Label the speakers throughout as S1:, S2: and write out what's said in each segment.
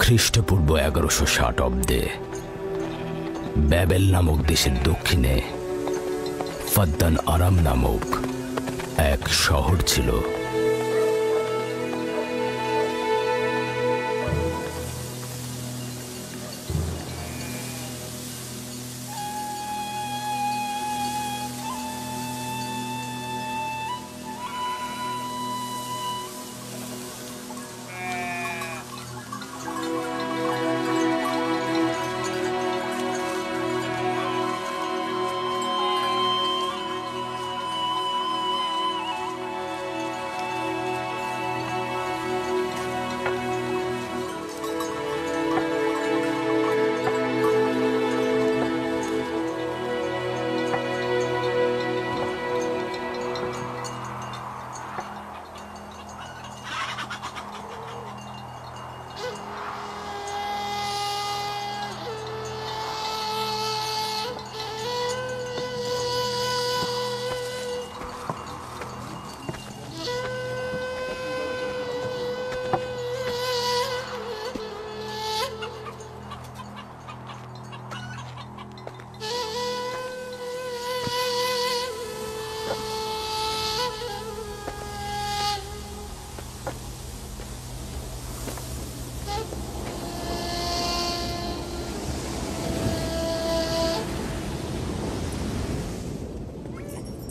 S1: খ্রিস্টপূর্ব 1160 অব্দে ব্যাবেল নামক দেশের দক্ষিণে ফাদ্দান আরাম নামক এক শহর ছিল।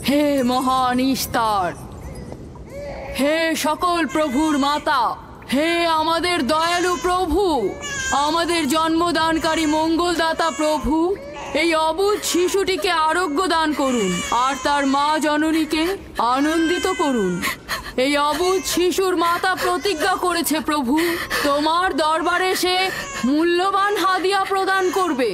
S2: হে মহান ইস্তার, হে সকল প্রভুর মাতা, হে আমাদের দয়ালু প্রভু, আমাদের জন্মদানকারী মঙ্গলদাতা প্রভু, এই অবুঝ শিশুটিকে আরোগ্য দান করুন আর তার মা জননীকে আনন্দিত করুন। এই অবুঝ শিশুর মাতা প্রতিজ্ঞা করেছে প্রভু, তোমার দরবারে সে মূল্যবান হাদিয়া প্রদান করবে।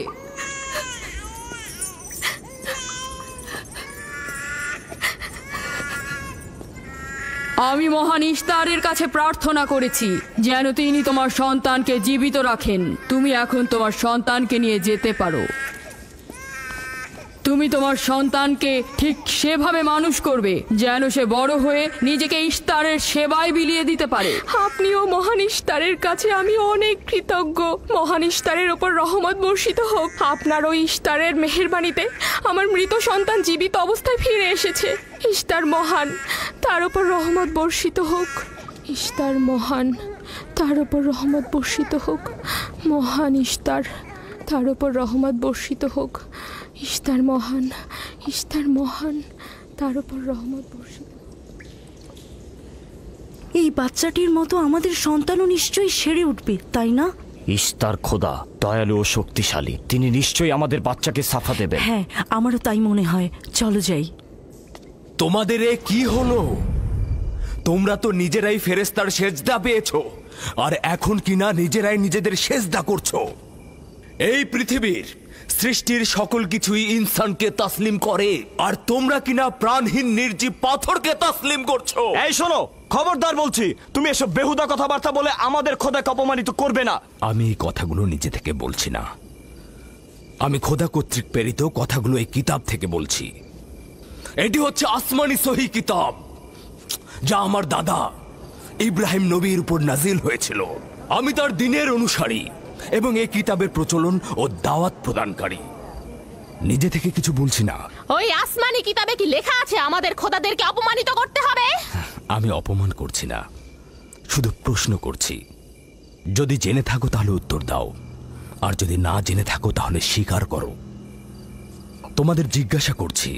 S2: আমি মহান ইস্তারের কাছে প্রার্থনা করেছি যেন তিনি তোমার সন্তানকে জীবিত রাখেন। তুমি এখন তোমার সন্তানকে নিয়ে যেতে পারো। তুমি তোমার সন্তানকে ঠিক সেভাবে মানুষ করবে যেন সে বড় হয়ে নিজেকে ইস্তারের সেবায় বিলিয়ে দিতে পারে।
S3: আপনিও মহান ইস্তারের কাছে আমি অনেক কৃতজ্ঞ। মহান ইস্তারের ওপর রহমত বর্ষিত হোক। আপনার ওই ইস্তারের মেহেরবানিতে আমার মৃত সন্তান জীবিত অবস্থায় ফিরে এসেছে। ইস্তার মহান, তার ওপর রহমত বর্ষিত হোক। ইস্তার মহান, তার ওপর রহমত বর্ষিত হোক। মহান ইস্তার, তার ওপর রহমত বর্ষিত হোক। ইস্তার মহান, ইস্তার মহান, তার উপর রহমত বর্ষিত।
S4: এই বাচ্চাটির মতো আমাদের সন্তানও নিশ্চয়ই সেরে উঠবে, তাই না?
S5: ইস্তার খোদা দয়ালু ও শক্তিশালী, তিনি নিশ্চয়ই আমাদের বাচ্চাকে সাফা দেবেন।
S4: হ্যাঁ, আমারও তাই মনে হয়। চলো যাই।
S6: তোমাদের এ কি হলো? তোমরা তো নিজেরাই ফেরেশতার সেজদা পেয়েছো, আর এখন কিনা নিজেরাই নিজেদের সেজদা করছো। এই পৃথিবীর সৃষ্টির সকল কিছুই ইনসানকে তাসলিম করে, আর তোমরা কিনা প্রাণহীন নির্জীব পাথরকে তাসলিম করছো।
S5: এই শোনো, খবরদার বলছি, তুমি এসব বেহুদা কথাবার্তা বলে আমাদের খোদাকে অপমানিত করবে না।
S1: আমি এই কথাগুলো নিজে থেকে বলছি না, আমি খোদা কর্তৃক প্রেরিত কথাগুলো এই কিতাব থেকে বলছি।
S6: এটি হচ্ছে আসমানি সহি কিতাব, যা আমার দাদা ইব্রাহিম নবীর উপর নাজিল হয়েছিল। আমি তার দিনের অনুসারী এবং এই কিতাবের প্রচলন ও দাওয়াত প্রদানকারী।
S1: নিজে থেকে কিছু বলছি না।
S3: ওই আসমানি কিতাবে কি লেখা আছে আমাদের খোদাদেরকে অপমানিত করতে হবে?
S1: আমি অপমান করছি না, শুধু প্রশ্ন করছি। যদি জেনে থাকো তাহলে উত্তর দাও, আর যদি না জেনে থাকো তাহলে স্বীকার করো। তোমাদের জিজ্ঞাসা করছি,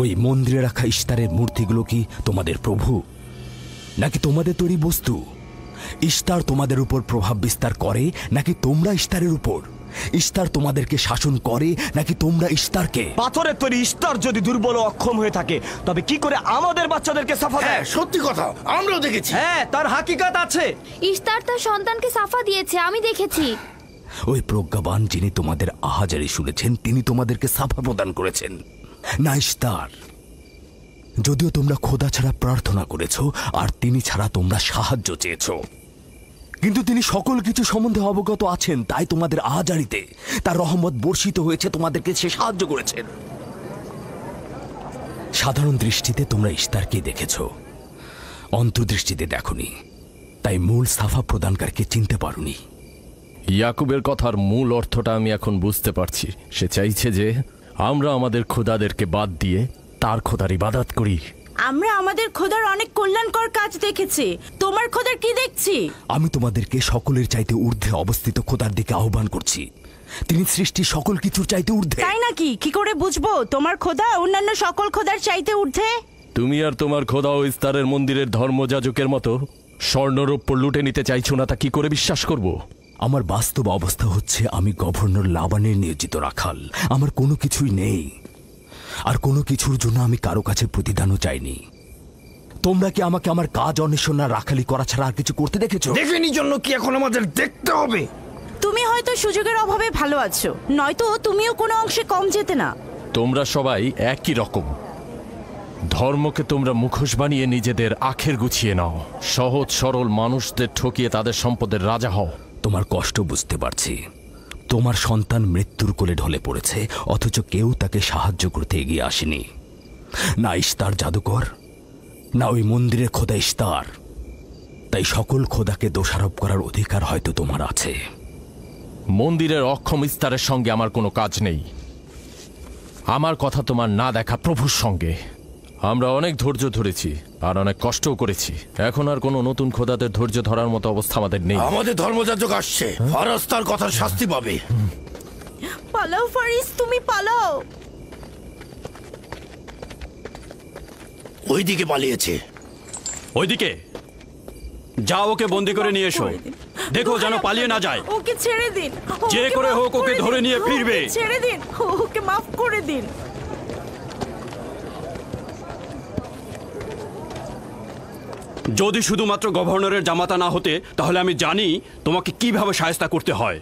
S1: ওই মন্দিরে রাখা ইস্তারের মূর্তিগুলো কি তোমাদের প্রভু, নাকি তোমাদের তৈরি বস্তু? ইস্তার তোমাদের উপর প্রভাব বিস্তার করে নাকি তোমরা ইস্তারের উপর? ইস্তার তোমাদেরকে শাসন করে নাকি তোমরা ইস্তারকে?
S5: পাথরের তৈরি ইস্তার যদি দুর্বল ও অক্ষম হয়ে থাকে, তবে কি করে আমাদের বাচ্চাদেরকে সাফা দেয়?
S7: সত্যি কথা, আমরাও দেখেছি।
S5: হ্যাঁ, তার হাকিকাত আছে।
S8: ইস্তার তার সন্তানকে সাফা দিয়েছে, আমি দেখেছি।
S1: ওই প্রজ্ঞাবান যিনি তোমাদের আহাজারি শুনেছেন, তিনি তোমাদেরকে সাফা প্রদান করেছেন, না ইস্তার। যদিও তোমরা খোদা ছাড়া প্রার্থনা করেছ আর তিনি ছাড়া তোমরা সাহায্য চেয়েছ, কিন্তু তিনি সকল কিছু সম্বন্ধে অবগত আছেন, তাই তোমাদের আহাজারিতে তার রহমত বর্ষিত হয়েছে, তোমাদেরকে সে সাহায্য করেছেন। সাধারণ দৃষ্টিতে তোমরা ইস্তারকে দেখেছ, অন্তর্দৃষ্টিতে দেখনি, তাই মূল সাফা প্রদানকারীকে চিনতে পারোনি।
S9: ইয়াকুবের কথার মূল অর্থটা আমি এখন বুঝতে পারছি। সে চাইছে যে আমরা আমাদের খোদাদেরকে বাদ দিয়ে তার খোদার ইবাদত করি।
S4: আমরা আমাদের খোদার অনেক কল্যাণকর কাজ দেখেছি, তোমার খোদার কি দেখছি?
S1: আমি তোমাদেরকে সকলের চাইতে ঊর্ধ্বে অবস্থিত খোদার দিকে আহ্বান করছি। তিনি সৃষ্টি সকল কিছুর চাইতে ঊর্ধ্বে।
S4: তাই নাকি? কি করে বুঝবো তোমার খোদা অন্যান্য সকল খোদার চাইতে ঊর্ধ্বে?
S9: তুমি আর তোমার খোদা ও ইস্তারের মন্দিরের ধর্মযাজকের মতো স্বর্ণরৌপ্য লুটে নিতে চাইছো না, তা কি করে বিশ্বাস করব?
S1: আমার বাস্তব অবস্থা হচ্ছে আমি গভর্নর লাবানের নিয়োজিত রাখাল। আমার কোনো কিছুই নেই, আর কোনো কিছুর জন্য আমি কারো কাছে প্রতিদানও চাইনি। তোমরা কি আমাকে আমার কাজ অন্বেষণ আর রাখালি করা ছাড়া আর কিছু করতে দেখেছো?
S7: দেখেনি জন্য কি এখন আমাদের দেখতে হবে?
S4: তুমি হয়তো সুযোগের অভাবে ভালো আছো, নয়তো তুমিও কোনো অংশে কম যেতে না।
S9: তোমরা সবাই একই রকম। ধর্মকে তোমরা মুখোশ বানিয়ে নিজেদের আখের গুছিয়ে নাও, সহজ সরল মানুষদের ঠকিয়ে তাদের সম্পদের রাজা হও।
S1: তোমার কষ্ট বুঝতে পারছি। তোমার সন্তান মৃত্যুর কোলে ঢলে পড়েছে, অথচ কেউ তাকে সাহায্য করতে এগিয়ে আসেনি। না ইস্তার জাদুকর, না ওই মন্দিরের খোদা ইস্তার। তাই সকল খোদাকে দোষারোপ করার অধিকার হয়তো তোমার আছে।
S9: মন্দিরের অক্ষম ইস্তারের সঙ্গে আমার কোনো কাজ নেই। আমার কথা তোমার না দেখা প্রভুর সঙ্গে। আমরা অনেক ধৈর্য ধরেছি আর অনেক কষ্টও করেছি। এখন আর কোনো নতুন খোদাদের ধৈর্য ধরার মতো অবস্থা আমাদের নেই।
S7: আমাদের ধর্মযাজক আসছে, ফারাজ তার কথার শাস্তি পাবে।
S4: পালাও ফারিস, তুমি পালাও।
S7: ওইদিকে পালিয়েছে।
S5: ওইদিকে যাও, ওকে বন্দি করে নিয়ে এসো। দেখো যেন পালিয়ে না যায়।
S4: ওকে ছেড়ে দিন,
S5: যে করে হোক ওকে ধরে নিয়ে ফিরবে।
S4: ছেড়ে দিন, ওকে মাফ করে দিন।
S5: যদি শুধুমাত্র গভর্নরের জামাতা না হতে, তাহলে আমি জানি তোমাকে কিভাবে শায়েস্তা করতে হয়।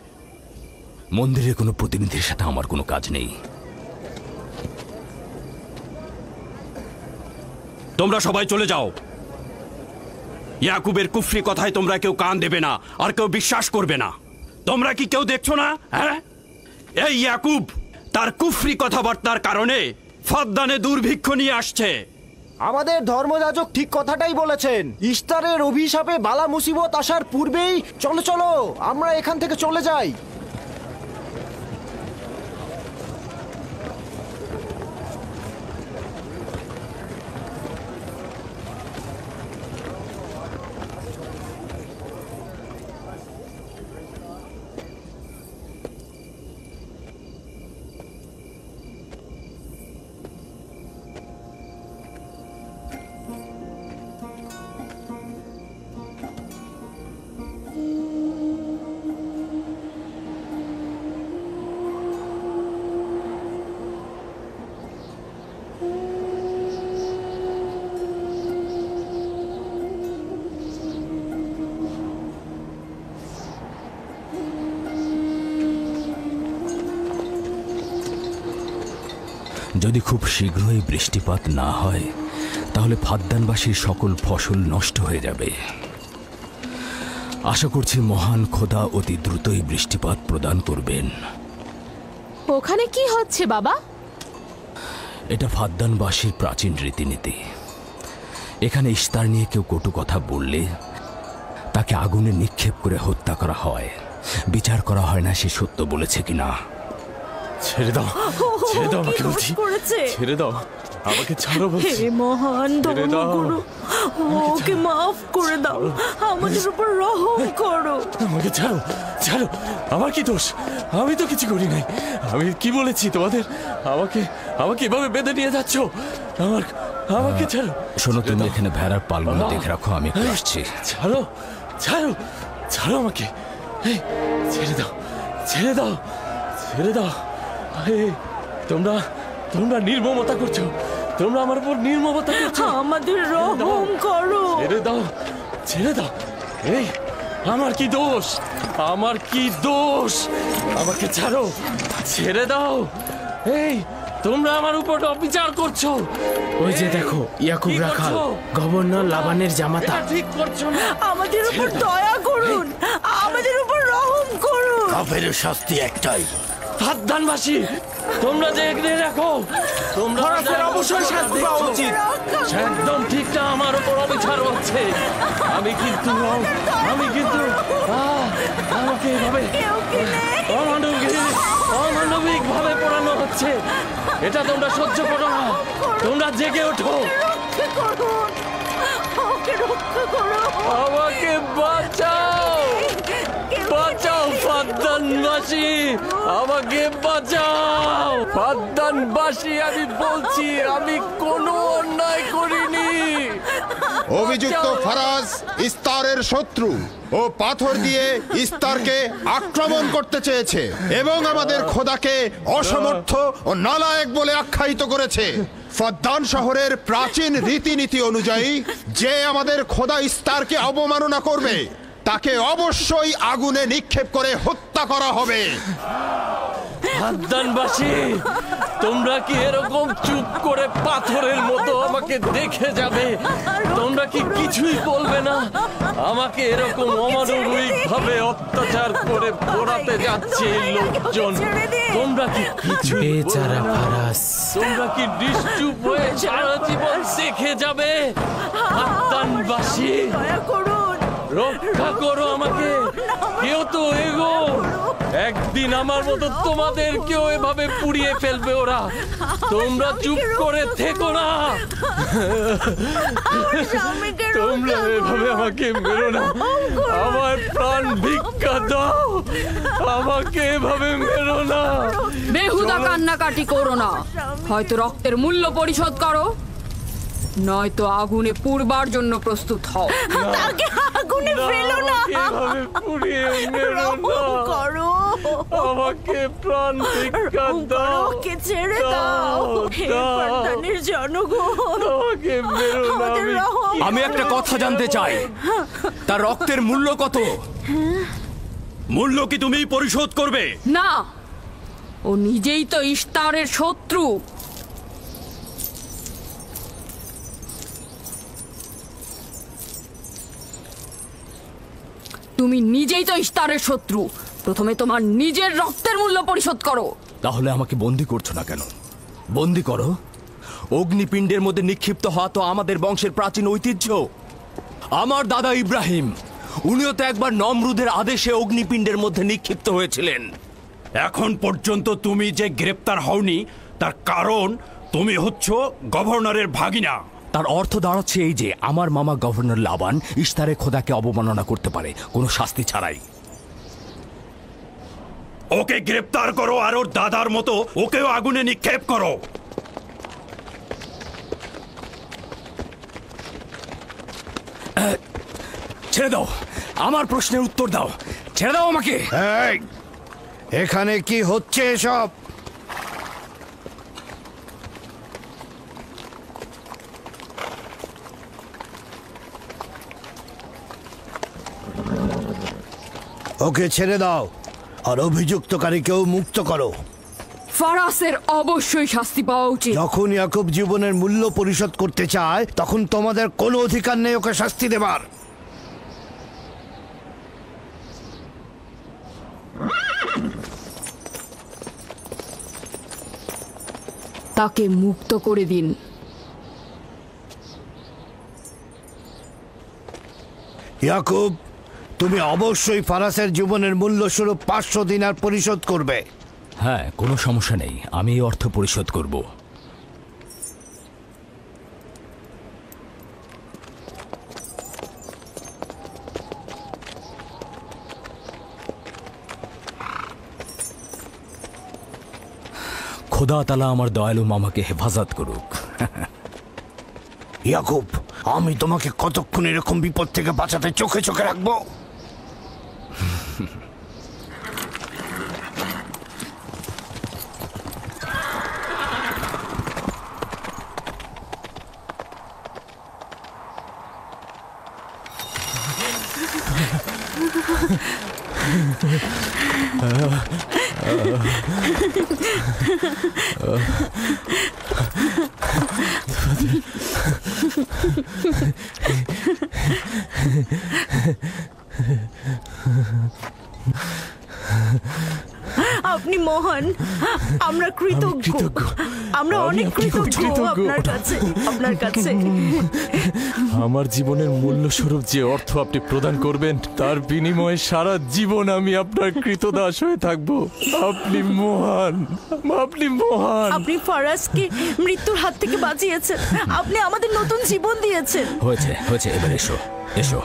S1: মন্দিরের কোনো প্রতিনিধির সাথে আমার কোনো কাজ নেই।
S5: তোমরা সবাই চলে যাও। ইয়াকুবের কুফরি কথায় তোমরা কেউ কান দেবে না, আর কেউ বিশ্বাস করবে না। তোমরা কি কেউ দেখছো না? হ্যাঁ, এই ইয়াকুব তার কুফরি কথাবার্তার কারণে ফাদ্দানে দুর্ভিক্ষ নিয়ে আসছে।
S10: আমাদের ধর্মযাজক ঠিক কথাটাই বলেছেন। ইস্তারের অভিশাপে বালা মুসিবত আসার পূর্বেই চলো চলো আমরা এখান থেকে চলে যাই।
S1: যদি খুব শীঘ্রই বৃষ্টিপাত না হয়, তাহলে ফাদ্দানবাসীর সকল ফসল নষ্ট হয়ে যাবে। আশা করছি মহান খোদা অতি দ্রুতই বৃষ্টিপাত প্রদান করবেন।
S3: ওখানে কি হচ্ছে বাবা?
S1: এটা ফাদ্দানবাসীর প্রাচীন রীতিনীতি। এখানে ইস্তার নিয়ে কেউ কটু কথা বললে তাকে আগুনে নিক্ষেপ করে হত্যা করা হয়। বিচার করা হয় না সে সত্য বলেছে কিনা।
S9: ছেড়ে দাও, ছেড়ে দাও আমাকে বলছি, ছেড়ে দাও আমাকে, ছাড়ো বলছি।
S4: হে মহান ধর্মগুরু, ওকে মাফ করে দাও, আমাদের উপর রহম করো।
S9: আমাকে ছাড়ো, ছাড়ো। আমার কি দোষ? আমি তো কিছু করি নাই। আমি কি বলেছি তোমাদের? আমাকে আমাকে এভাবে বেঁধে নিয়ে যাচ্ছ? আমাকে ছাড়ো।
S1: শোনো, তুমি এখানে ভেড়ার পালগুলো দেখে রাখো, আমি একটু আসছি।
S9: ছাড়ো, ছাড়ো, ছাড়ো আমাকে। এই, ছেড়ে দাও, ছেড়ে দাও, ছেড়ে দাও। তোমরা তোমরা নির্মমতা করছো, তোমরা আমার উপর নির্মমতা করছো।
S4: আমাদের রহম করো।
S9: ছেড়ে দাও, ছেড়ে দাও। এই, আমার কি দোষ? আমার কি দোষ? আমাকে ছাড়ো, ছেড়ে দাও। এই, তোমরা আমার উপর অবিচার করছো।
S11: ওই যে দেখো, ইয়াকুব রাখাল, গভর্নর লাবানের জামাতা।
S9: ঠিক করছো না।
S4: আমাদের উপর দয়া করুন, আমাদের উপর রহম করুন।
S7: কাফের শাস্তি একটাই।
S9: ফাদ্দানবাসী, তোমরা যে এগিয়ে রাখো, তোমরা
S10: অবশ্যই শাস্তি পাওয়া উচিত।
S9: একদম ঠিক না, আমার উপর অবিচার হচ্ছে। আমি কিন্তু আমাকে এভাবে অমানবিক ভাবে পোড়ানো হচ্ছে, এটা তোমরা সহ্য করো না। তোমরা জেগে ওঠো, আমাকে বাঁচাও, বাঁচাও ফাদ্দানবাসী, আমাকে বাঁচাও ফাদ্দানবাসী। আমি বলছি আমি কোনো অন্যায় করিনি।
S12: অভিযুক্ত ফারাজ ইস্তারের শত্রু ও পাথর দিয়ে ইস্তারকে আক্রমণ করতে চেয়েছে এবং আমাদের খোদাকে অসমর্থ ও নালায়েক বলে আখ্যায়িত করেছে। ফাদ্দান শহরের প্রাচীন রীতিনীতি অনুযায়ী যে আমাদের খোদা ইস্তারকে অবমাননা করবে তাকে অবশ্যই আগুনে নিক্ষেপ করে হত্যা করা হবে।
S9: ফাদ্দানবাসী, তোমরা কি এরকম চুপ করে পাথরের মতো আমাকে দেখে যাবে? তোমরা কি কিছুই বলবে না? আমাকে এরকম অমানবিক ভাবে অত্যাচার করে পোড়াতে যাচ্ছে এই লোকজন। তোমরা কি কিছু
S11: বেচারা ফারাজ,
S9: তোমরা কি নিশ্চুপ হয়ে সারা জীবন দেখে যাবে? ফাদ্দানবাসী, রক্ষা করো আমাকে, কেউ তো এগো। একদিন আমার মতো তোমাদের কেউ এভাবে পুড়িয়ে ফেলবে ওরা। তোমরা চুপ করে থেকো না, তোমরা এভাবে আমাকে মেরো না, আমার প্রাণ ভিক্ষা দাও, আমাকে এভাবে মেরো না।
S2: বেহুদা কান্নাকাটি করো না, হয়তো রক্তের মূল্য পরিশোধ করো, নয়তো আগুনে পুড়বার জন্য প্রস্তুত হও।
S4: তাকে আগুনে ফেলো না,
S9: এভাবে পুড়িয়ে মেরো না, আমাকে প্রাণ ভিক্ষা দাও,
S4: ওকে ছেড়ে দাও। হে ফাদ্দানের জনগণ,
S9: আমাকে মেরো না।
S6: আমি একটা কথা জানতে চাই, তার রক্তের মূল্য কত?
S5: মূল্য কি তুমি পরিশোধ করবে?
S2: না, ও নিজেই তো ইস্তারের শত্রু। তুমি নিজেই তো ইস্তারের শত্রু, প্রথমে তোমার নিজের রক্তের মূল্য পরিশোধ করো।
S1: তাহলে আমাকে বন্দি করছো না কেন? বন্দি করো। অগ্নিপিণ্ডের মধ্যে নিক্ষিপ্ত হওয়া তো আমাদের বংশের প্রাচীন ঐতিহ্য। আমার দাদা ইব্রাহিম, উনিও তো একবার নমরুদের আদেশে অগ্নিপিণ্ডের মধ্যে নিক্ষিপ্ত হয়েছিলেন।
S5: এখন পর্যন্ত তুমি যে গ্রেপ্তার হওনি তার কারণ তুমি হচ্ছ গভর্নরের ভাগিনা।
S1: তার অর্থ দাঁড়াচ্ছে এই যে আমার মামা গভর্নর লাবান ইস্তারে খোদাকে অবমাননা করতে পারে কোনো শাস্তি ছাড়াই।
S5: ওকে গ্রেপ্তার করো আর ওর দাদার মতো ওকেও আগুনে নিক্ষেপ করো।
S1: ছেড়ে দাও, আমার প্রশ্নের উত্তর দাও, ছেড়ে দাও আমাকে।
S7: এখানে কি হচ্ছে এসব? ওকে ছেড়ে দাও আর অভিযুক্তকারীকেও মুক্ত করো।
S2: ফারাসের অবশ্যই শাস্তি পাওয়া উচিত।
S7: যখন ইয়াকুব জীবনের মূল্য পরিশোধ করতে চায় তখন তোমাদের কোনো অধিকার নেই ওকে শাস্তি দেবার।
S2: তাকে মুক্ত করে দিন।
S7: ইয়াকুব, তুমি অবশ্যই ফারাসের জীবনের মূল্য স্বরূপ 500 দিনার পরিশোধ করবে।
S1: হ্যাঁ, কোনো সমস্যা নেই, আমি এই অর্থ পরিশোধ করব। খোদা তাআলা আমার দয়ালু মামাকে হেফাজত করুক।
S7: ইয়াকুব, আমি তোমাকে কতক্ষণ এরকম বিপদ থেকে বাঁচাতে চোখে চোখে রাখবো?
S4: আপনি মহান, আমরা কৃতজ্ঞ, আমরা অনেক কৃতজ্ঞ আপনার কাছে।
S9: আমার জীবনের মূল্য স্বরূপ যে অর্থ আপনি প্রদান করবেন তার বিনিময়ে সারা জীবন আমি আপনার কৃতদাস হয়ে থাকবো। আপনি মহান, আপনি মহান।
S4: আপনি ফারাজকে মৃত্যুর হাত থেকে বাঁচিয়েছেন, আপনি আমাদের নতুন জীবন দিয়েছেন।
S1: হয়েছে হয়েছে, এবার এসো এসো।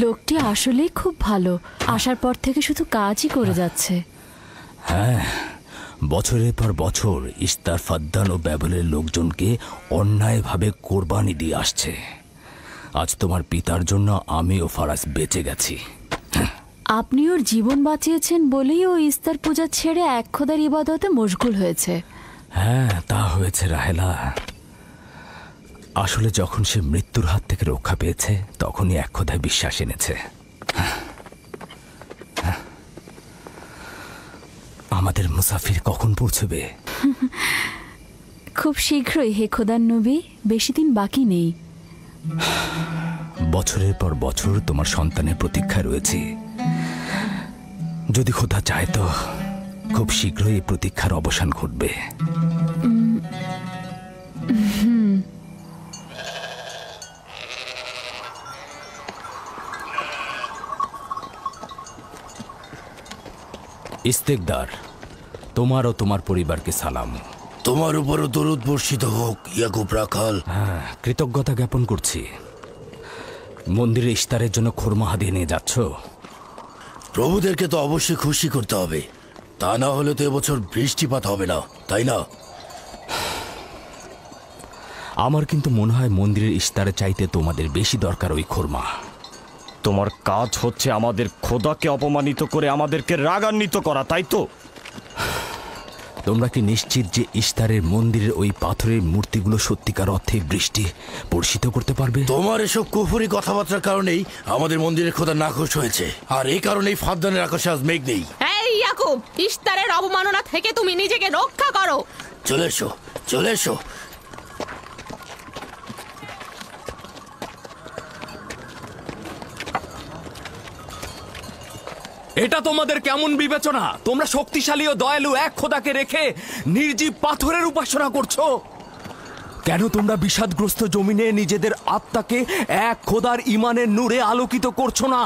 S2: লোকটি আসলেই খুব ভালো, আসার পর থেকে শুধু কাজই করে যাচ্ছে।
S1: হ্যাঁ, বছরের পর বছর ইস্তার, ফাদ্দান ও ব্যাবলের লোকজনকে অন্যায়ভাবে কোরবানি দিয়ে আসছে। আজ তোমার পিতার জন্য আমি ও ফারাজ বেঁচে গেছি।
S2: আপনি ওর জীবন বাঁচিয়েছেন বলেই ও ইস্তার পূজা ছেড়ে এক খোদার ইবাদতে মশগুল হয়েছে।
S1: হ্যাঁ, তা হয়েছে রাহেলা। আসলে যখন সে মৃত্যুর হাত থেকে রক্ষা পেয়েছে তখনই এক খোদায় বিশ্বাস এনেছে। আমাদের মুসাফির কখন পৌঁছবে?
S2: খুব শীঘ্রই হে খোদার নবী, বেশি দিন বাকি নেই।
S1: বছরের পর বছর তোমার সন্তানের প্রতীক্ষায় রয়েছি। যদি খোদা চায় তো খুব শীঘ্রই এই প্রতীক্ষার অবসান ঘটবে। ইস্তেকদার, তোমার ও তোমার পরিবারকে সালাম।
S7: তোমার উপরও দরুদ বর্ষিত হোক ইয়াকুব রাখাল।
S1: হ্যাঁ, কৃতজ্ঞতা জ্ঞাপন করছি। মন্দিরে ইস্তারের জন্য খোরমা হাদিয়ে নিয়ে যাচ্ছ?
S7: প্রভুদেরকে তো অবশ্যই খুশি করতে হবে, তা না হলে তো এবছর বৃষ্টিপাত হবে না, তাই না?
S1: আমার কিন্তু মনে হয় মন্দিরের ইস্তারে চাইতে তোমাদের বেশি দরকার ওই খোরমা।
S5: তোমার কাজ হচ্ছে আমাদের খোদাকে অপমানিত করে আমাদেরকে রাগান্বিত করা, তাই তো?
S1: তোমরা কি নিশ্চিত যে ইস্তারের মন্দিরের ওই পাথরের মূর্তিগুলো সত্যিকার অর্থে বৃষ্টি বর্ষিত করতে পারবে?
S7: তোমার এসব কুফুরি কথাবার্তার কারণেই আমাদের মন্দিরের খোদা নাখোশ হয়েছে, আর এই কারণেই ফাদ্দানের আকাশে আজ মেঘ নেই।
S3: এই ইয়াকুব, ইস্তারের অবমাননা থেকে তুমি নিজেকে রক্ষা করো।
S7: চলে এসো, চলে এসো।
S6: এটা তোমাদের কেমন বিবেচনা? তোমরা শক্তিশালী ও দয়ালু এক খোদাকে রেখে নির্জীব পাথরের উপাসনা করছো। কেন তোমরা বিষাদগ্রস্ত জমিনে নিজেদের আত্মাকে এক খোদার ইমানের নূরে আলোকিত করছো না?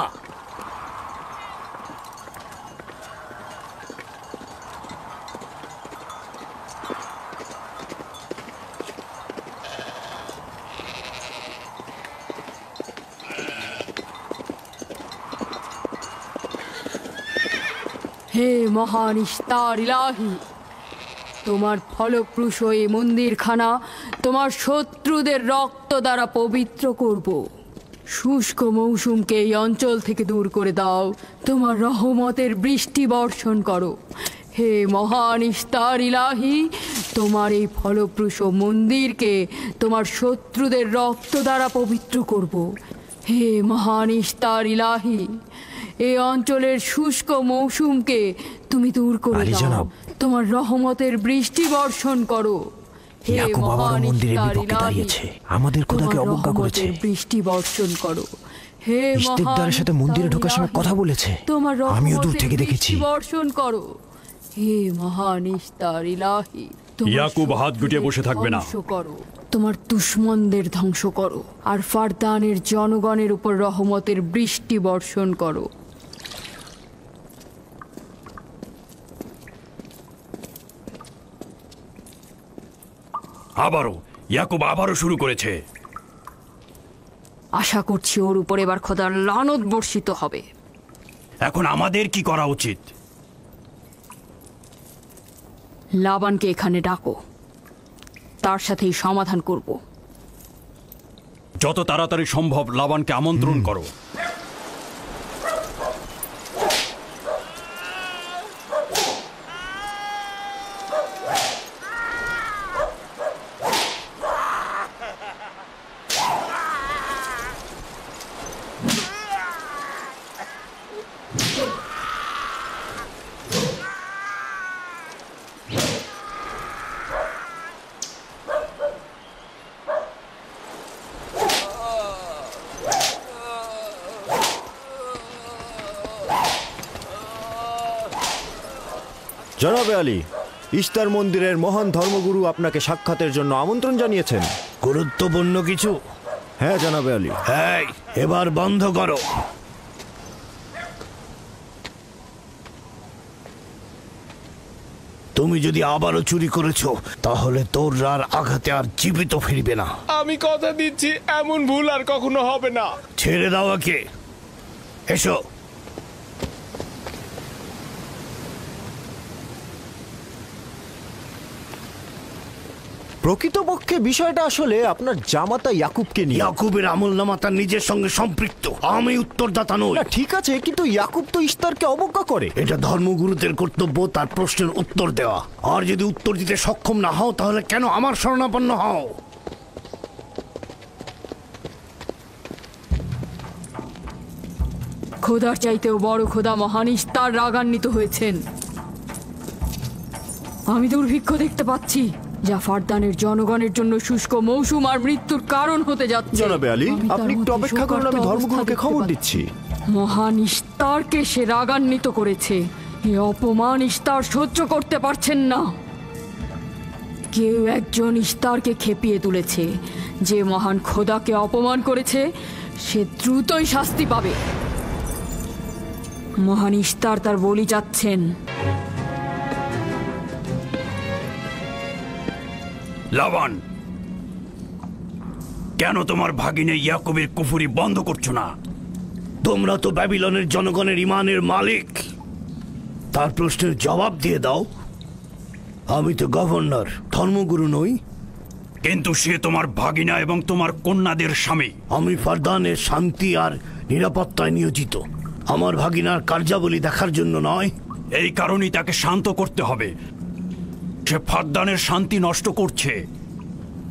S2: হে মহান ইস্তার ইলাহি, তোমার ফলপ্রসূ এই মন্দিরখানা তোমার শত্রুদের রক্ত দ্বারা পবিত্র করব। শুষ্ক মৌসুমকে এই অঞ্চল থেকে দূর করে দাও, তোমার রহমতের বৃষ্টি বর্ষণ করো। হে মহান ইস্তার ইলাহি, তোমার এই ফলপ্রসূ মন্দিরকে তোমার শত্রুদের রক্ত দ্বারা পবিত্র করব। হে মহান ইস্তার ইলাহি, এই অঞ্চলের শুষ্ক মৌসুমকে তুমি দূর করে দাও, তোমার রহমতের বৃষ্টি বর্ষণ করো। হে মহান ইস্তার ইলাহি,
S10: আমাদের খোদাকে অবজ্ঞা করেছে,
S2: বৃষ্টি বর্ষণ করো। হে
S10: ইস্তেকদারের সাথে মন্দিরে ঢোকার সময় কথা বলেছে,
S2: তোমার
S10: আমিও দূর থেকে দেখেছি।
S2: বর্ষণ করো। হে মহান ইস্তার ইলাহি,
S5: ইয়াকুব হাত গুটিয়ে বসে থাকবে না।
S2: করো, তোমার দুশমনদের ধ্বংস করো, আর ফারদানের জনগণের উপর রহমতের বৃষ্টি বর্ষণ করো।
S5: ইয়াকুব আবারও শুরু করেছে।
S2: আশা করছি ওর উপর এবার খোদার লানত বর্ষিত হবে।
S5: এখন আমাদের কি করা উচিত?
S2: লাবানকে এখানে ডাকো, তার সাথেই সমাধান করব।
S5: যত তাড়াতাড়ি সম্ভব লাবানকে আমন্ত্রণ করো।
S10: জনাবে আলী, ইস্তার মন্দিরের মহান ধর্মগুরু আপনাকে সাক্ষাতের জন্য আমন্ত্রণ জানিয়েছেন।
S7: গুরুত্বপূর্ণ কিছু?
S10: হ্যাঁ জনাবে আলী।
S7: হ্যাঁ, এবার বন্ধ করো। তুমি যদি আবারও চুরি করেছো তাহলে তোর আর আঘাতে আর জীবিত ফিরবে না।
S11: আমি কথা দিচ্ছি এমন ভুল আর কখনো হবে না।
S7: ছেড়ে দাও একে। এসো।
S10: প্রকৃতপক্ষে বিষয়টা আসলে আপনার জামাতা ইয়াকুবকে নিয়ে।
S7: ইয়াকুবের আমলনামা তার নিজের সঙ্গে সম্পৃক্ত। আমি উত্তরদাতা নই।
S10: ঠিক আছে, কিন্তু ইয়াকুব তো ইস্তারকে অবজ্ঞা করে।
S7: এটা ধর্মগুরুদের কর্তব্য তার প্রশ্নের উত্তর দেওয়া। আর যদি উত্তর দিতে সক্ষম না হও তাহলে কেন আমার শরণাপন্ন হও?
S2: খোদার চাইতেও বড় খোদা মহান ইস্তার রাগান্বিত হয়েছেন। আমি দুর্ভিক্ষ দেখতে পাচ্ছি, যা ফারদানের জনগণের জন্য শুষ্ক মৌসুম আর মৃত্যুর কারণ হতে যাচ্ছে।
S10: জনাবে আলী, আপনি একটু অপেক্ষা করুন, আমি ধর্মগুরুকে খবর দিচ্ছি।
S2: মহান ইস্তারকে সে রাগান্বিত করেছে। এই অপমান ইস্তার সহ্য করতে পারছেন না। কেউ একজন ইস্তারকে খেপিয়ে তুলেছে। যে মহান খোদাকে অপমান করেছে সে দ্রুতই শাস্তি পাবে। মহান ইস্তার তার বলি চাচ্ছেন।
S5: লাবান, কেন তোমার ভাগিনে ইয়াকুবের কুফরি বন্ধ করছো না?
S7: তোমরা তো ব্যাবিলনের জনগণের ইমানের মালিক। তার প্রশ্নের জবাব দিয়ে দাও। আমি তো গভর্নর, ধর্মগুরু নই।
S5: কিন্তু সে তোমার ভাগিনা এবং তোমার কন্যাদের স্বামী।
S7: আমি ফারদানের শান্তি আর নিরাপত্তায় নিয়োজিত। আমার ভাগিনার কার্যাবলী দেখার জন্য নয়।
S5: এই কারণেই তাকে শান্ত করতে হবে। সে ফারদানের শান্তি নষ্ট করছে।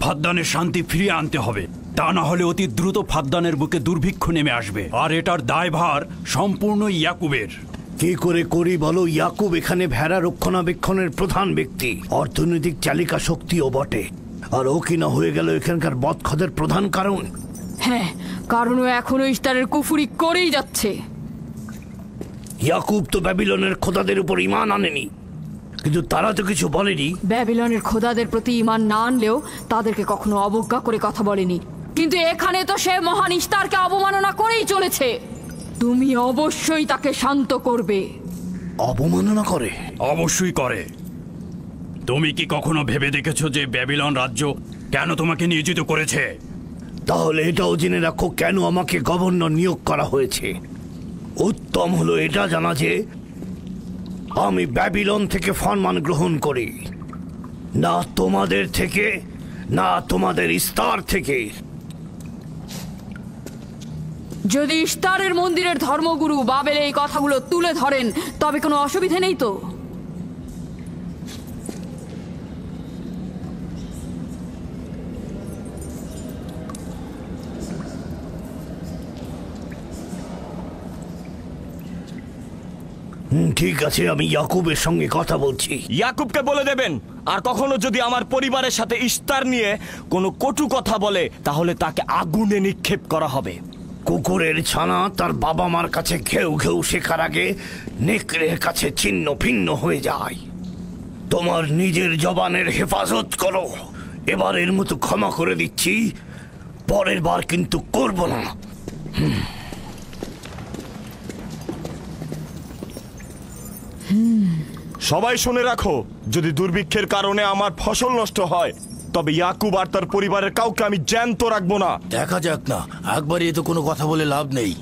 S5: ফারদানের শান্তি ফিরিয়ে আনতে হবে, তা না হলে অতি দ্রুত ফারদানের বুকে দুর্ভিক্ষ নেমে আসবে। আর এটার দায়ভার সম্পূর্ণ ইয়াকুবের।
S7: কি করে করি বলো? ইয়াকুব এখানে ভেড়া রক্ষণাবেক্ষণের প্রধান ব্যক্তি, অর্থনৈতিক চালিকা শক্তিও বটে। আর ও কিনা হয়ে গেল এখানকার বদখদের প্রধান কারণ।
S2: হ্যাঁ, কারণ ও এখনো ইস্তারের কুফরি করেই যাচ্ছে।
S7: ইয়াকুব তো ব্যাবিলনের খোদাদের উপর ঈমান আনেনি, কিন্তু তারা তো কিছু বলেনি।
S2: ব্যাবিলনের খোদাদের প্রতি ঈমান না আনলেও তাদেরকে কখনো অবজ্ঞা করে কথা বলেনি। কিন্তু এখানে তো সে মহান ইস্তারকে অবমাননা করেই চলেছে। তুমি অবশ্যই তাকে শান্ত করবে।
S7: অবমাননা করে?
S5: অবশ্যই করে। তুমি কি কখনো ভেবে দেখেছো যে ব্যাবিলন রাজ্য কেন তোমাকে নিয়োজিত করেছে?
S7: তাহলে এটাও জেনে রাখো কেন আমাকে গভর্নর নিয়োগ করা হয়েছে। উত্তম হলো এটা জানা যে আমি ব্যাবিলন থেকে ফরমান গ্রহণ করি, না তোমাদের থেকে, না তোমাদের ইস্তার থেকে।
S2: যদি ইস্তারের মন্দিরের ধর্মগুরু বাবেল এই কথাগুলো তুলে ধরেন তবে কোনো অসুবিধা নেই তো?
S7: ঠিক আছে, আমি ইয়াকুবের সঙ্গে কথা বলছি।
S13: ইয়াকুবকে বলে দেবেন, আর কখনো যদি আমার পরিবারের সাথে ইস্তার নিয়ে কোনো কটু কথা বলে তাহলে তাকে আগুনে নিক্ষেপ করা হবে।
S7: কুকুরের ছানা তার বাবা মার কাছে ঘেউ ঘেউ শেখার আগে নেকড়ের কাছে ছিন্ন ভিন্ন হয়ে যায়। তোমার নিজের জবানের হেফাজত করো। এবারের মতো ক্ষমা করে দিচ্ছি, পরের বার কিন্তু করব না।
S13: সবাই শুনে রাখো, যদি দুর্ভিক্ষের কারণে আমার ফসল নষ্ট হয় তবে ইয়াকুব আর তার পরিবারের কাউকে আমি জ্যান্ত রাখবো না।
S1: দেখা যাক না, একবারই তো কোনো কথা বলে লাভ নেই।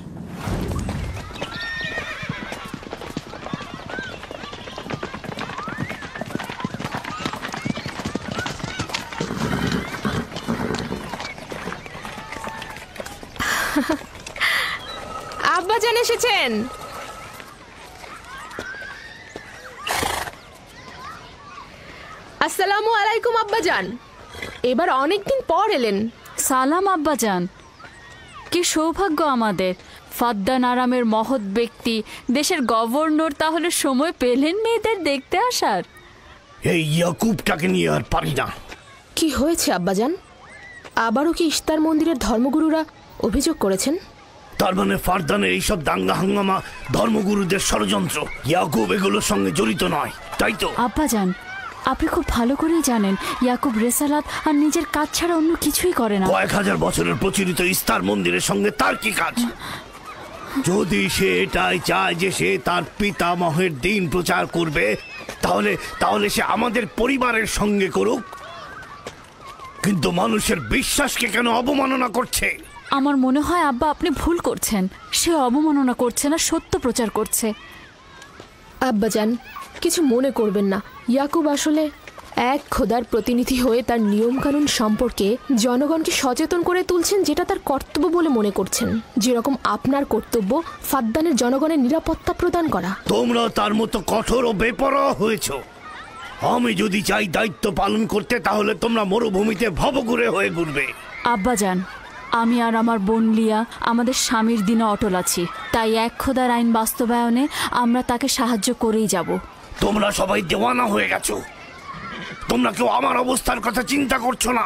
S3: আব্বাজান এসেছেন। আসসালামু আলাইকুম আব্বাজান, এবার অনেকদিন পর এলেন।
S2: সালাম আব্বাজান। কি সৌভাগ্য আমাদের, ফাদ্দান আরামের মহৎ ব্যক্তি দেশের গভর্নর তাহলে সময় পেলেন মেয়েদের দেখতে আসার।
S7: এই ইয়াকুবটাকে নিয়ে আর পারি না।
S3: কি হয়েছে আব্বাজান? আবারও কি ইস্তার মন্দিরের ধর্মগুরুরা অভিযোগ করেছেন?
S7: তার মানে ফারদানের এইসব দাঙ্গা হাঙ্গামা ধর্মগুরুদের ষড়যন্ত্র। ইয়াকুব এগুলোর সঙ্গে জড়িত নয়, তাই তো?
S2: আব্বাজান, আপনি খুব ভালো করেই জানেন ইয়াকুব রেসালাত আর নিজের কাজ ছাড়া অন্য কিছুই করে না।
S7: কয়েক হাজার বছরের প্রচলিত ইস্তার মন্দিরের সঙ্গে তার কি কাজ? যদি সে এটাই চায় যে সে তার পিতামহের দিন প্রচার করবে, তাহলে সে আমাদের পরিবারের সঙ্গে করুক। কিন্তু মানুষের বিশ্বাসকে কেন অবমাননা করছে?
S2: আমার মনে হয় আব্বা আপনি ভুল করছেন। সে অবমাননা করছে না, সত্য প্রচার করছে।
S3: আব্বাজান, কিছু মনে করবেন না। ইয়াকুব আসলে এক খোদার প্রতিনিধি হয়ে তার নিয়মকানুন সম্পর্কে জনগণকে সচেতন করে তুলছেন, যেটা তার কর্তব্য বলে মনে করছেন। যেরকম আপনার কর্তব্য ফাদ্দানের জনগণের নিরাপত্তা প্রদান করা।
S7: তোমরা তার মতো কঠোর ও বেপরোয়া হয়েছ। আমি যদি চাই দায়িত্ব পালন করতে, তাহলে তোমরা মরুভূমিতে ভবঘুরে হয়ে ঘুরবে।
S2: আব্বাজান, আমি আর আমার বোন লিয়া আমাদের স্বামীর দিনে অটল আছি, তাই এক খোদার আইন বাস্তবায়নে আমরা তাকে সাহায্য করেই যাব।
S7: তোমরা সবাই দেওয়ানা হয়ে গেছো। তোমরা কেউ আমার অবস্থার কথা চিন্তা করছো না।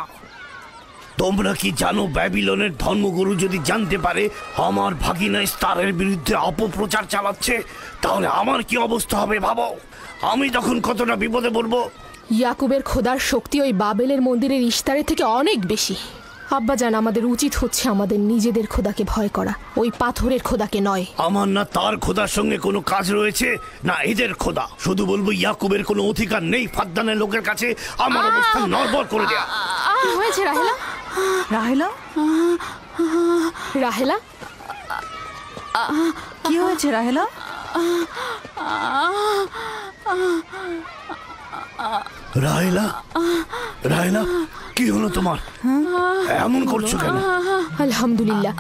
S7: তোমরা কি জানো, ব্যাবিলনের ধর্মগুরু যদি জানতে পারে আমার ভাগিনা ইস্তারের বিরুদ্ধে অপপ্রচার চালাচ্ছে, তাহলে আমার কি অবস্থা হবে ভাবো। আমি তখন কতটা বিপদে পড়বো।
S3: ইয়াকুবের খোদার শক্তি ওই বাবেলের মন্দিরের ইস্তারের থেকে অনেক বেশি। আব্বাজান, আমাদের উচিত হচ্ছে আমাদের নিজেদের খোদাকে ভয় করা, ওই পাথরের খোদাকে নয়।
S7: আমার না তার খোদার সঙ্গে কোনো কাজ রয়েছে, না এদের খোদা। শুধু বলবো ইয়াকুবের কোনো অধিকার নেই ফাদ্দানের লোকের কাছে আমার অবস্থান নড়বড় করে দেয়া।
S3: কি হয়েছে রাহেলা?
S4: রাহেলা,
S3: রাহেলা,
S4: কি হয়েছে রাহেলা?
S7: রাহেলা, রাহেলা, কি হলো তোমার? এমন করছো কেন?
S3: আলহামদুলিল্লাহ,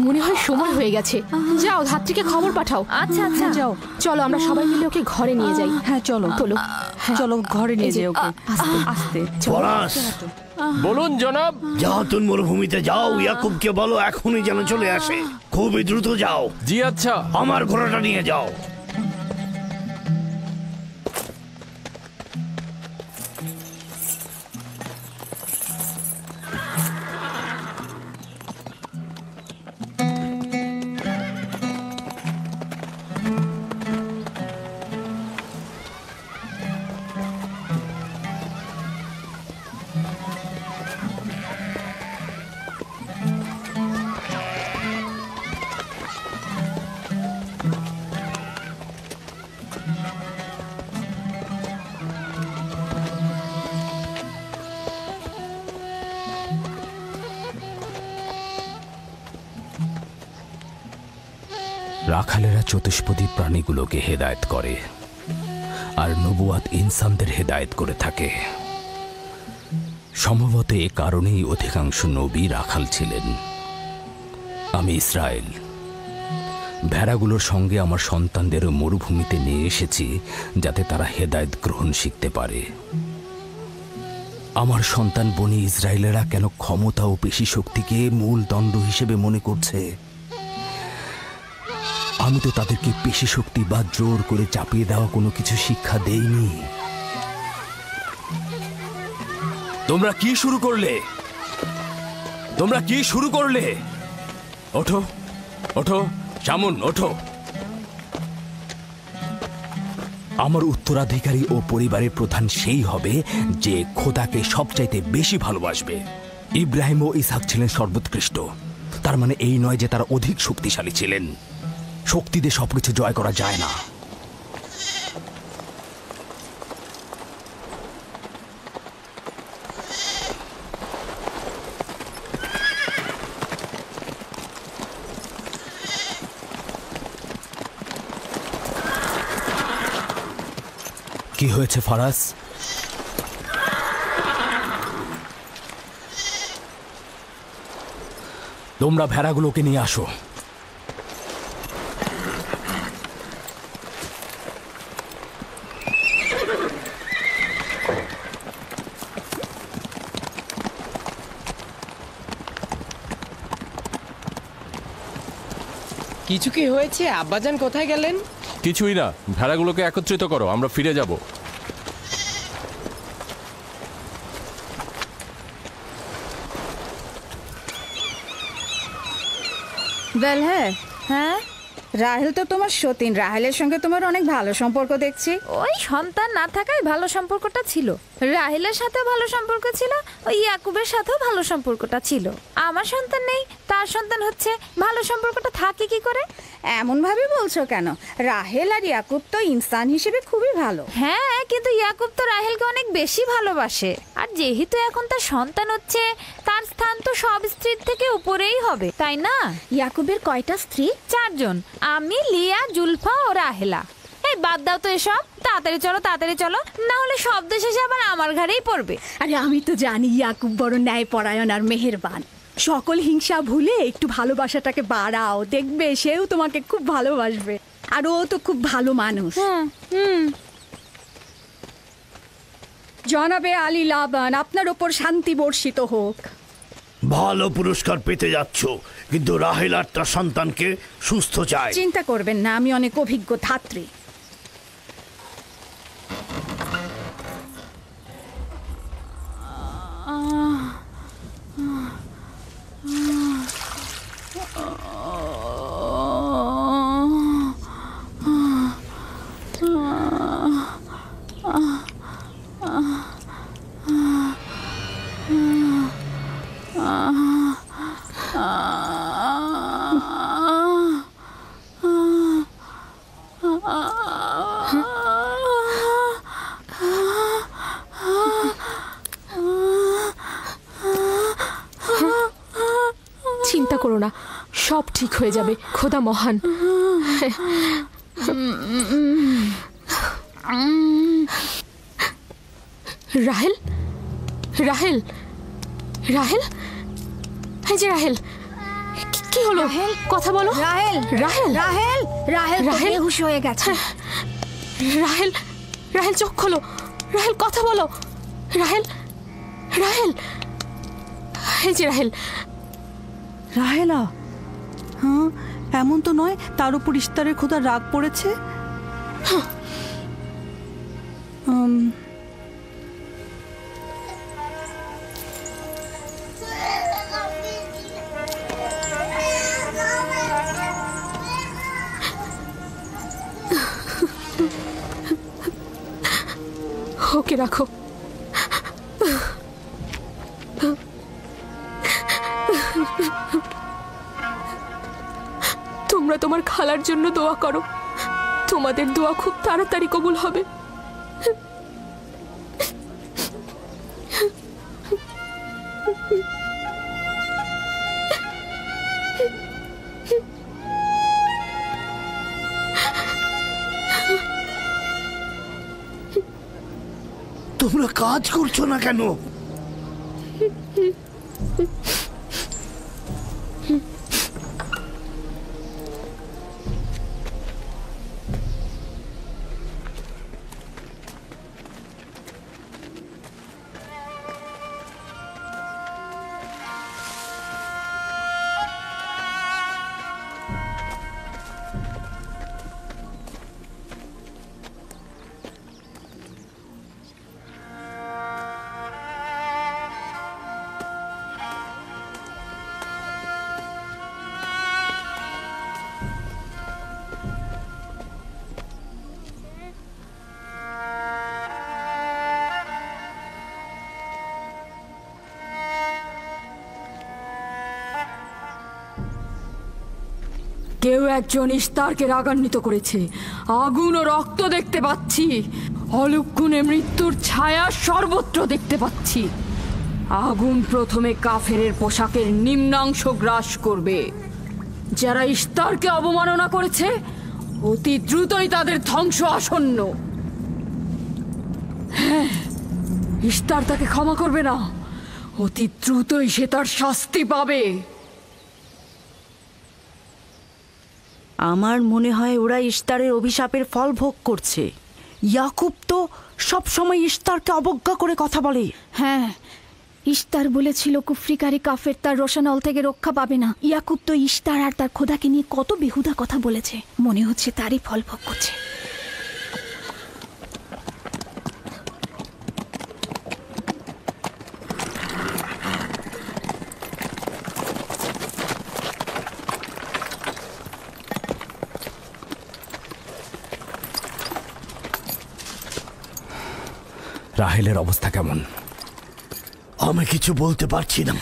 S3: মনে হয় সময় হয়ে গেছে। যাও, ধাত্রীকে খবর পাঠাও।
S4: আচ্ছা আচ্ছা, যাও।
S3: চলো আমরা সবাই মিলে ওকে ঘরে নিয়ে যাই।
S4: হ্যাঁ চলো, চলো ঘরে নিয়ে যাই ওকে। আস্তে আস্তে।
S7: পলাশ,
S9: বলুন জনাব।
S7: জাহাতুন মরুভূমিতে যাও, ইয়াকুবকে বলো এখনই যেন চলে আসে। খুবই দ্রুত যাও।
S9: জি আচ্ছা।
S7: আমার ঘোড়াটা নিয়ে যাও।
S1: রাখালেরা চতুষ্পদী প্রাণীগুলোকে হেদায়েত করে, আর নবুয়াত ইনসানদের হেদায়েত করে থাকে। সম্ভবত এ কারণেই অধিকাংশ নবী রাখাল ছিলেন। আমি ইসরায়েল ভেড়াগুলোর সঙ্গে আমার সন্তানদেরও মরুভূমিতে নিয়ে এসেছি, যাতে তারা হেদায়েত গ্রহণ শিখতে পারে। আমার সন্তান বনি ইসরায়েলেরা কেন ক্ষমতা ও পেশি শক্তিকে মূল দণ্ড হিসেবে মনে করছে? আমি তো তাদেরকে পেশি শক্তি বা জোর করে চাপিয়ে দেওয়া কোনো কিছু শিক্ষা দেইনি।
S6: তোমরা কি শুরু করলে? তোমরা কি শুরু করলে? ওঠো, ওঠো শামুন, ওঠো।
S1: আমার উত্তরাধিকারী ও পরিবারের প্রধান সেই হবে যে খোদাকে সবচাইতে বেশি ভালোবাসবে। ইব্রাহিম ও ইসহাক ছিলেন সর্বোৎকৃষ্ট। তার মানে এই নয় যে তারা অধিক শক্তিশালী ছিলেন। শক্তি দিয়ে সবকিছু জয় করা যায় না। কি হয়েছে ফারাজ? তোমরা ভেড়াগুলোকে নিয়ে আসো।
S11: কিছু কি হয়েছে? আব্বাজান কোথায় গেলেন?
S9: কিছুই না, ভেড়াগুলোকে একত্রিত করো, আমরা ফিরে যাব।
S14: বেল হ্যাঁ, রাহেল তো তোমার সতীন। রাহেলের সঙ্গে তোমার অনেক ভালো সম্পর্ক দেখছি।
S8: ওই সন্তান না থাকায় ভালো সম্পর্কটা ছিল। রাহেলের সাথেও ভালো সম্পর্ক ছিল, ওই ইয়াকুবের সাথেও ভালো সম্পর্কটা ছিল। আমার সন্তান নেই, তার সন্তান হচ্ছে, ভালো সম্পর্কটা থাকে কি করে?
S14: এমন ভাবে বলছো কেন? রাহেল আর ইয়াকুব তো ইনসান হিসেবে খুবই ভালো।
S8: হ্যাঁ, কিন্তু ইয়াকুব তো রাহেলকে অনেক বেশি ভালোবাসে। আর যেহেতু এখন তার সন্তান হচ্ছে, তার স্থান তো সব স্ত্রীর থেকে উপরেই হবে, তাই না?
S14: ইয়াকুবের কয়টা স্ত্রী?
S8: 4 জন, আমি, লিয়া, জুলফা ও রাহেলা। এই বাদ দাও তো এসব, তাড়াতাড়ি চলো, না হলে শব্দ শেষে আবার আমার ঘাড়েই পড়বে।
S14: আরে আমি তো জানি ইয়াকুব বড় ন্যায়পরায়ণ আর মেহেরবান। সকল হিংসা ভুলে একটু ভালোবাসাটাকে বাড়াও, দেখবে সেও তোমাকে খুব ভালোবাসবে। আর ও তো খুব ভালো মানুষ। জনাবে আলী লাবান, আপনার ওপর শান্তি বর্ষিত হোক।
S7: ভালো পুরস্কার পেতে যাচ্ছ, কিন্তু রাহেল আর তার সন্তানকে সুস্থ চায়।
S14: চিন্তা করবেন না, আমি অনেক অভিজ্ঞ ধাত্রী।
S3: চিন্তা করো না, সব ঠিক হয়ে যাবে, খোদা মহান। রাহেল, রাহেল, রাহেল, এই যে রাহেল, কি হলো? কথা বলো।
S14: রাহেল,
S3: রাহেল,
S14: রাহেল, রাহেল
S3: রাহেল
S14: বেহুশ হয়ে গেছে।
S3: রাহেল, রাহেল চোখ খোলো, রাহেল কথা বলো, রাহেল, রাহেল, এই যে রাহেল।
S4: রাহেলা, হ্যাঁ এমন তো নয় তার উপর ইস্তারের খোদা রাগ পড়েছে।
S3: ওকে রাখো। তোমরা তোমার খালার জন্য দোয়া করো, তোমাদের দোয়া খুব তাড়াতাড়ি কবুল হবে।
S7: তোমরা কাজ করছো না কেন?
S2: কেউ একজন ইস্তারকে রাগান্বিত করেছে। আগুন ও রক্ত দেখতে পাচ্ছি, অলক্ষণে মৃত্যুর ছায়া সর্বত্র দেখতে পাচ্ছি। আগুন প্রথমে কাফেরের পোশাকের নিম্নাংশ গ্রাস করবে। যারা ইস্তারকে অবমাননা করেছে, অতি দ্রুতই তাদের ধ্বংস আসন্ন। হ্যাঁ, ইস্তার তাকে ক্ষমা করবে না, অতি দ্রুতই সে তার শাস্তি পাবে।
S4: আমার মনে হয় ওরা ইস্তারের অভিশাপের ফল ভোগ করছে। ইয়াকুব তো সব সময় ইস্তারকে অবজ্ঞা করে কথা বলে।
S14: হ্যাঁ, ইশতার বলেছিল কুফরিকারী কাফের তার রোশানল থেকে রক্ষা পাবে না। ইয়াকুব তো ইশতার আর তার খোদাকে নিয়ে কত বেহুদা কথা বলেছে, মনে হচ্ছে তারই ফল ভোগ করছে।
S1: রাহেলের অবস্থা কেমন?
S7: আমি কিছু বলতে পারছি না।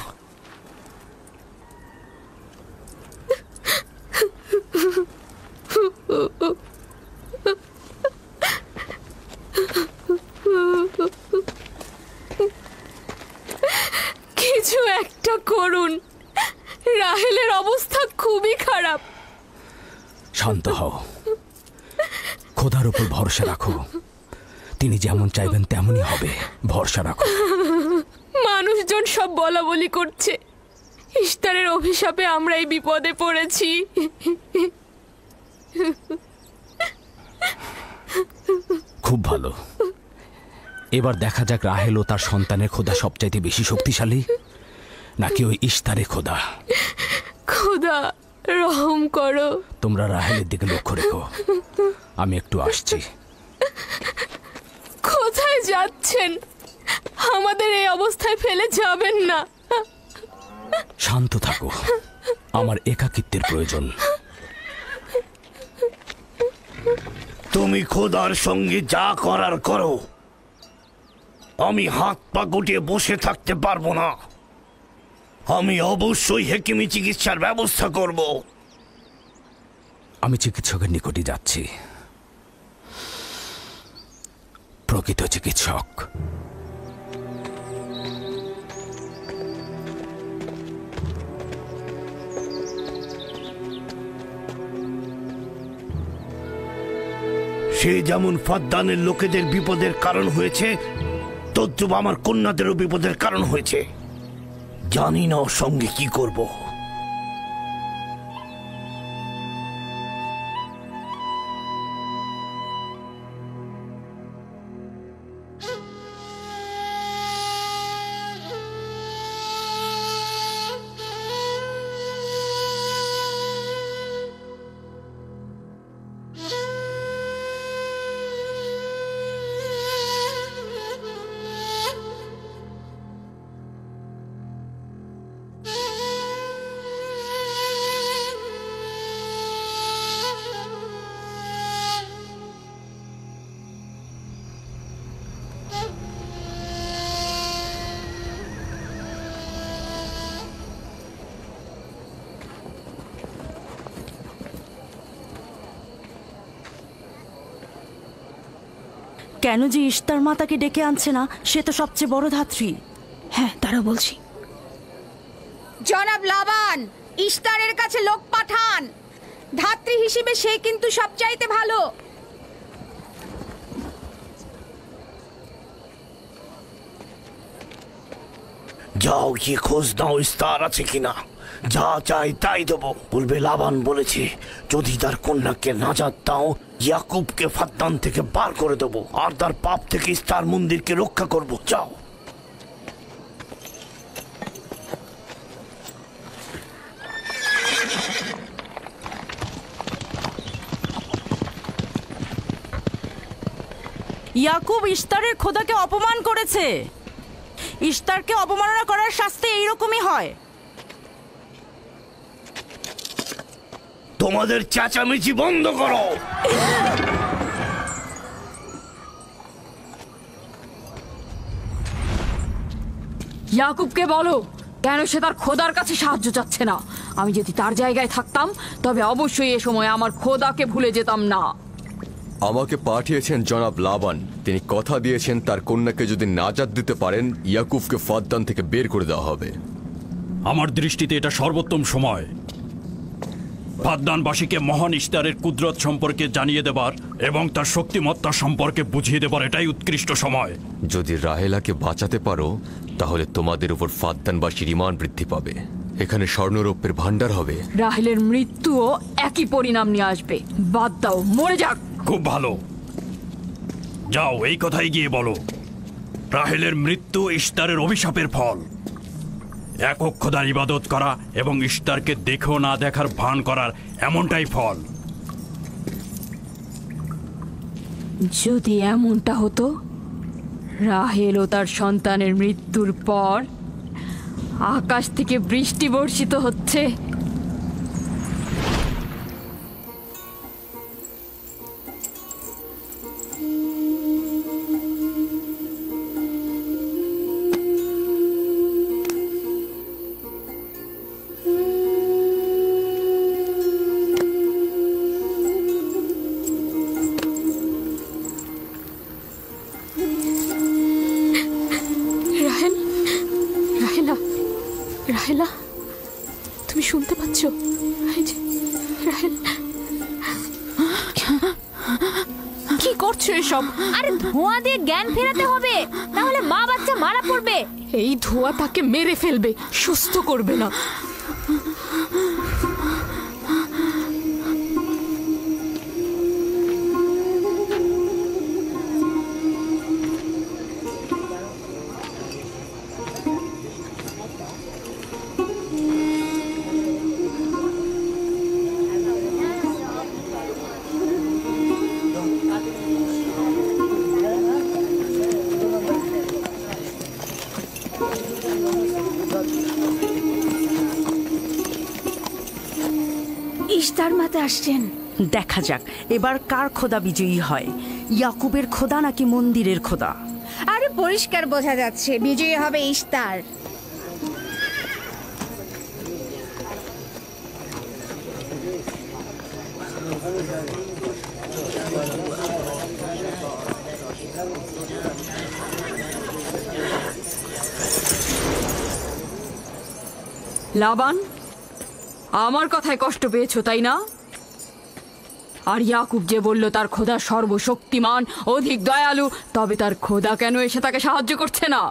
S3: কিছু একটা করুন, রাহেলের অবস্থা খুবই খারাপ।
S1: শান্ত হও, খোদার উপর ভরসা রাখো, তিনি যেমন চাইবেন তেমনই হবে, ভরসা রাখো।
S3: মানুষজন সব বলা বলি করছে, ইশতারের অভিশাপে আমরা এই বিপদে পড়েছি।
S1: খুব ভালো, এবার দেখা যাক রাহেল ও তার সন্তানের খোদা সবচাইতে বেশি শক্তিশালী নাকি ওই ইশতারের খোদা।
S3: খোদা রহম করো।
S1: তোমরা রাহেলের দিকে লক্ষ্য রেখো, আমি একটু আসছি।
S3: কোথায় যাচ্ছেন? আমাদের এই অবস্থায় ফেলে যাবেন না।
S1: শান্ত থাকো, আমার একাকিত্বের প্রয়োজন।
S7: তুমি খোদার সঙ্গে যা করার করো, আমি হাত পা গুটিয়ে বসে থাকতে পারবো না। আমি অবশ্যই হেকিমি চিকিৎসার ব্যবস্থা করব।
S1: আমি চিকিৎসকের নিকটে যাচ্ছি, প্রকৃত চিকিৎসক।
S7: সে যেমন ফাদ্দানের লোকেদের বিপদের কারণ হয়েছে, তদ্রুপ আমার কন্যাদেরও বিপদের কারণ হয়েছে। জানি না ওর সঙ্গে কি করব।
S4: কেন যে ইশতার মাতাকে ডেকে আনছে না, সে তো সবচেয়ে বড় ধাত্রী।
S14: হ্যাঁ, তারা বলছি।
S8: জনাব লাবান, ইশতারের কাছে লোক পাঠান। ধাত্রী হিসেবে সে কিন্তু সবচাইতে ভালো।
S7: যাও গিয়ে খোঁজ নাও ইস্তার আছে কিনা। যা চাই তাই দেবো। বলবে লাবান বলেছে যদি তার কন্যাকে নাজাত দাও, ইয়াকুবকে ফাদ্দান থেকে বার করে দেবো আর তার পাপ থেকে ইস্তার মন্দিরকে রক্ষা করব। যাও।
S4: ইয়াকুব ইশতারের খোদাকে অপমান করেছে। ইশতারকে অপমাননা করার শাস্তি এইরকমই হয়।
S7: তোমাদের চেঁচামেচি বন্ধ করো।
S2: ইয়াকুবকে বলো কেন সে তার খোদার কাছে সাহায্য চাচ্ছে না। আমি যদি তার জায়গায় থাকতাম তবে অবশ্যই এ সময় আমার খোদাকে ভুলে যেতাম না।
S15: আমাকে পাঠিয়েছেন জনাব লাবান। তিনি কথা দিয়েছেন তার কন্যাকে যদি নাজাত দিতে পারেন, ইয়াকুবকে ফাদ্দান থেকে বের করে দেওয়া হবে।
S5: আমার দৃষ্টিতে এটা সর্বোত্তম সময় ফাদ্দানবাসীকে মহান ইশতারের কুদরত সম্পর্কে জানিয়ে দেবার এবং তার শক্তিমত্তা সম্পর্কে বুঝিয়ে দেবার এটাই উৎকৃষ্ট সময়।
S15: যদি রাহেলাকে বাঁচাতে পারো তাহলে তোমাদের উপর ফাদ্দানবাসীর ঈমান বৃদ্ধি পাবে। এখানে স্বর্ণরৌপ্যের ভান্ডার হবে।
S2: রাহেলের মৃত্যুও একই পরিণাম নিয়ে আসবে। বাদ দাও, মরে যাক।
S5: খুব ভালো, যাও এই কথাই গিয়ে বলো রাহেলের মৃত্যু ইশতারের অভিশাপের ফল। একক খোদার ইবাদত করা এবং ইশতারকে দেখেও না দেখার ভান করার এমনটাই ফল।
S2: যদি এমনটা হতো, রাহেল ও তার সন্তানের মৃত্যুর পর আকাশ থেকে বৃষ্টি বর্ষিত হচ্ছে,
S3: রাহেলা, তুমি শুনতে পাচ্ছ? কি করছো এসব?
S8: আরে ধোঁয়া দিয়ে জ্ঞান ফেরাতে হবে, তাহলে মা বাচ্চা মারা পড়বে।
S3: এই ধোঁয়া তাকে মেরে ফেলবে, সুস্থ করবে না।
S14: ইশতার মাতে আসছেন।
S4: দেখা যাক এবার কার খোদা বিজয়ী হয়, ইয়াকুবের খোদা নাকি মন্দিরের খোদা?
S8: আরে পরিষ্কার বোঝা যাচ্ছে বিজয়ী হবে ইশতার।
S2: লাবান, আমার কথায় কষ্ট পেয়েছো তাই না? আর ইয়াকুব যে বলল তার খোদা সর্বশক্তিমান, অধিক দয়ালু, তবে তার খোদা কেন এসে তাকে সাহায্য করছে না?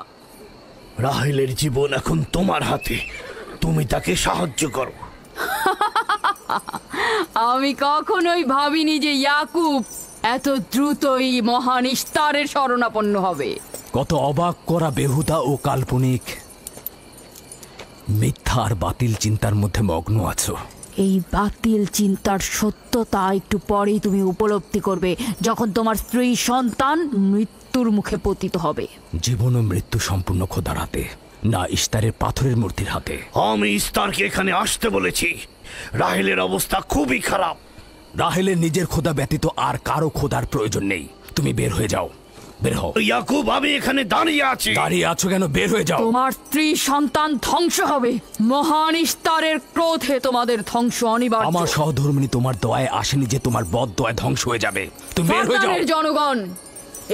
S7: রাহেলের জীবন এখন তোমার হাতে, তুমি তাকে সাহায্য করো।
S2: আমি কখনোই ভাবিনি যে ইয়াকুব এত দ্রুতই মহান ইশতারের শরণাপন্ন হবে।
S1: কত অবাক করা বেহুদা ও কাল্পনিক মিথ্যা আর বাতিল চিন্তার মধ্যে মগ্ন আছো।
S2: এই বাতিল চিন্তার সত্যতা একটু পরেই তুমি উপলব্ধি করবে, যখন তোমার স্ত্রী সন্তান মৃত্যুর মুখে পতিত হবে।
S1: জীবন ও মৃত্যু সম্পূর্ণ খোদার হাতে, না ইশতারের পাথরের মূর্তির হাতে।
S7: আমি ইশতারকে এখানে আসতে বলেছি। রাহেলের অবস্থা খুবই খারাপ।
S1: রাহেলের নিজের খোদা ব্যতীত আর কারো খোদার প্রয়োজন নেই। তুমি বের হয়ে যাও, বের হও।
S7: ইয়াকুব, আমি এখানে দাঁড়িয়ে আছি।
S1: দাঁড়িয়ে আছো কেন? বের হয়ে যাও।
S2: তোমার স্ত্রী সন্তান ধ্বংস হবে। মহান ইশতারের ক্রোধে তোমাদের ধ্বংস অনিবার্য।
S1: আমার সহধর্মিনী তোমার দয়ায় আসেনি যে তোমার বদ দয়ায় ধ্বংস হয়ে যাবে। তুমি বের হয়ে যাও।
S2: ফাদ্দানের জনগণ,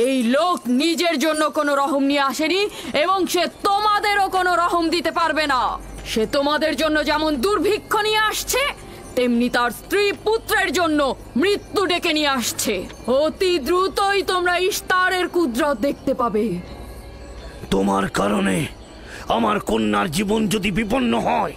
S2: এই লোক নিজের জন্য কোনো রহম নিয়ে আসেনি এবং সে তোমাদেরও কোনো রহম দিতে পারবে না। সে তোমাদের জন্য যেমন দুর্ভিক্ষ নিয়ে আসছে, তেমনি তার স্ত্রী পুত্রের জন্য মৃত্যু ডেকে নিয়ে আসছে। অতি দ্রুতই তোমরা ইশতারের কুদরত দেখতে পাবে।
S7: তোমার কারণে আমার কন্যার জীবন যদি বিপন্ন হয়,